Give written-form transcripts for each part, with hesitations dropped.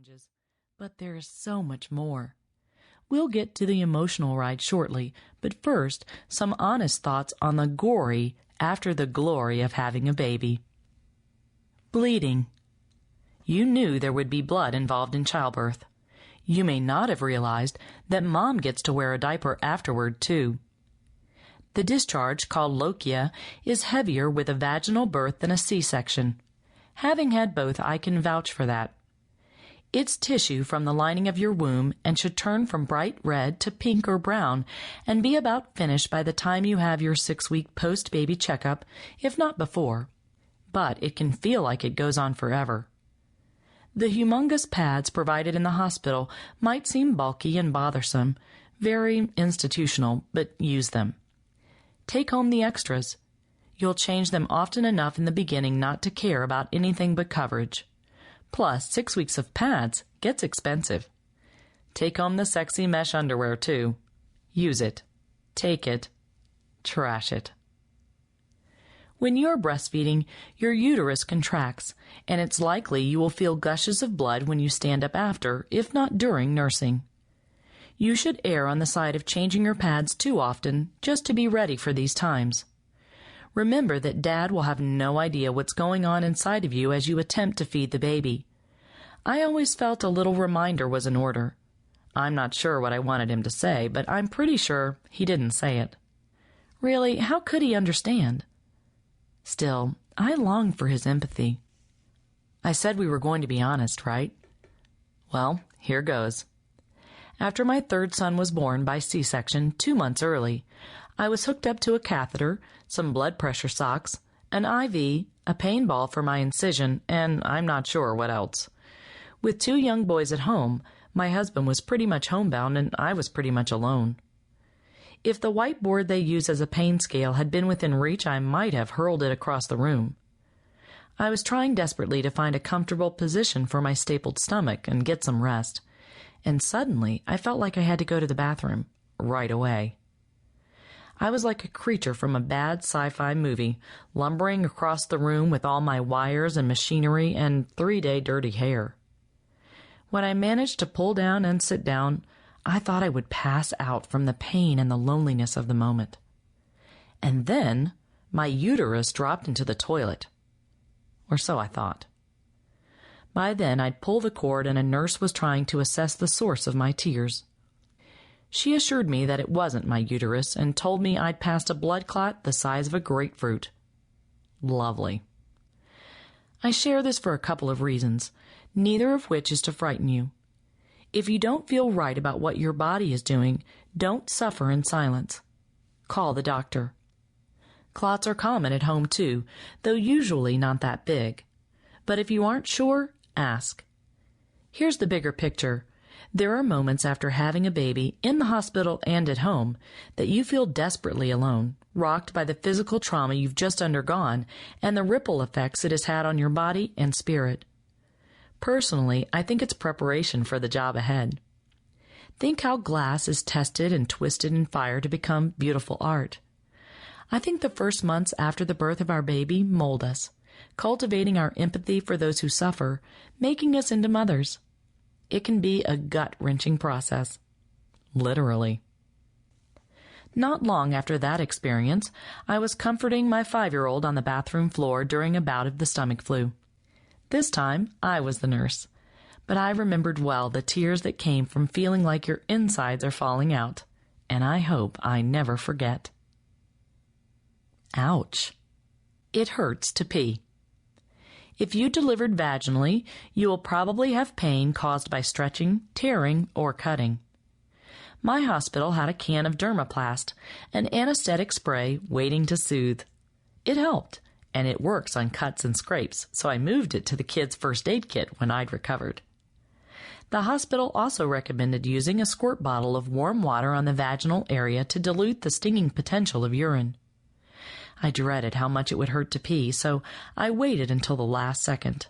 changes, but there is so much more. We'll get to the emotional ride shortly, but first, some honest thoughts on the gory after the glory of having a baby. Bleeding. You knew there would be blood involved in childbirth. You may not have realized that Mom gets to wear a diaper afterward, too. The discharge, called lochia, is heavier with a vaginal birth than a C-section. Having had both, I can vouch for that. It's tissue from the lining of your womb and should turn from bright red to pink or brown and be about finished by the time you have your 6-week post-baby checkup, if not before. But it can feel like it goes on forever. The humongous pads provided in the hospital might seem bulky and bothersome, very institutional, but use them. Take home the extras. You'll change them often enough in the beginning not to care about anything but coverage. Plus, 6 weeks of pads gets expensive. Take home the sexy mesh underwear, too. Use it. Take it. Trash it. When you're breastfeeding, your uterus contracts, and it's likely you will feel gushes of blood when you stand up after, if not during nursing. You should err on the side of changing your pads too often, just to be ready for these times. Remember that Dad will have no idea what's going on inside of you as you attempt to feed the baby. I always felt a little reminder was in order. I'm not sure what I wanted him to say, but I'm pretty sure he didn't say it. Really, how could he understand? Still, I longed for his empathy. I said we were going to be honest, right? Well, here goes. After my third son was born by C-section 2 months early, I was hooked up to a catheter, some blood pressure socks, an IV, a pain ball for my incision, and I'm not sure what else. With 2 young boys at home, my husband was pretty much homebound and I was pretty much alone. If the whiteboard they use as a pain scale had been within reach, I might have hurled it across the room. I was trying desperately to find a comfortable position for my stapled stomach and get some rest, and suddenly I felt like I had to go to the bathroom right away. I was like a creature from a bad sci-fi movie, lumbering across the room with all my wires and machinery and 3-day dirty hair. When I managed to pull down and sit down, I thought I would pass out from the pain and the loneliness of the moment. And then my uterus dropped into the toilet. Or so I thought. By then I'd pulled the cord and a nurse was trying to assess the source of my tears. She assured me that it wasn't my uterus and told me I'd passed a blood clot the size of a grapefruit. Lovely. I share this for a couple of reasons, neither of which is to frighten you. If you don't feel right about what your body is doing, don't suffer in silence. Call the doctor. Clots are common at home too, though usually not that big. But if you aren't sure, ask. Here's the bigger picture. There are moments after having a baby, in the hospital and at home, that you feel desperately alone, rocked by the physical trauma you've just undergone and the ripple effects it has had on your body and spirit. Personally, I think it's preparation for the job ahead. Think how glass is tested and twisted in fire to become beautiful art. I think the first months after the birth of our baby mold us, cultivating our empathy for those who suffer, making us into mothers. It can be a gut-wrenching process. Literally. Not long after that experience, I was comforting my 5-year-old on the bathroom floor during a bout of the stomach flu. This time, I was the nurse, but I remembered well the tears that came from feeling like your insides are falling out, and I hope I never forget. Ouch. It hurts to pee. If you delivered vaginally, you will probably have pain caused by stretching, tearing, or cutting. My hospital had a can of Dermaplast, an anesthetic spray waiting to soothe. It helped, and it works on cuts and scrapes, so I moved it to the kids' first aid kit when I'd recovered. The hospital also recommended using a squirt bottle of warm water on the vaginal area to dilute the stinging potential of urine. I dreaded how much it would hurt to pee, so I waited until the last second.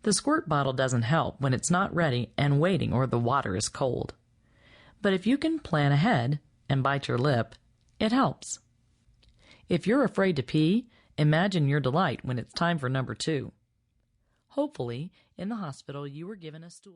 The squirt bottle doesn't help when it's not ready and waiting or the water is cold. But if you can plan ahead and bite your lip, it helps. If you're afraid to pee, imagine your delight when it's time for number 2. Hopefully, in the hospital you were given a stool.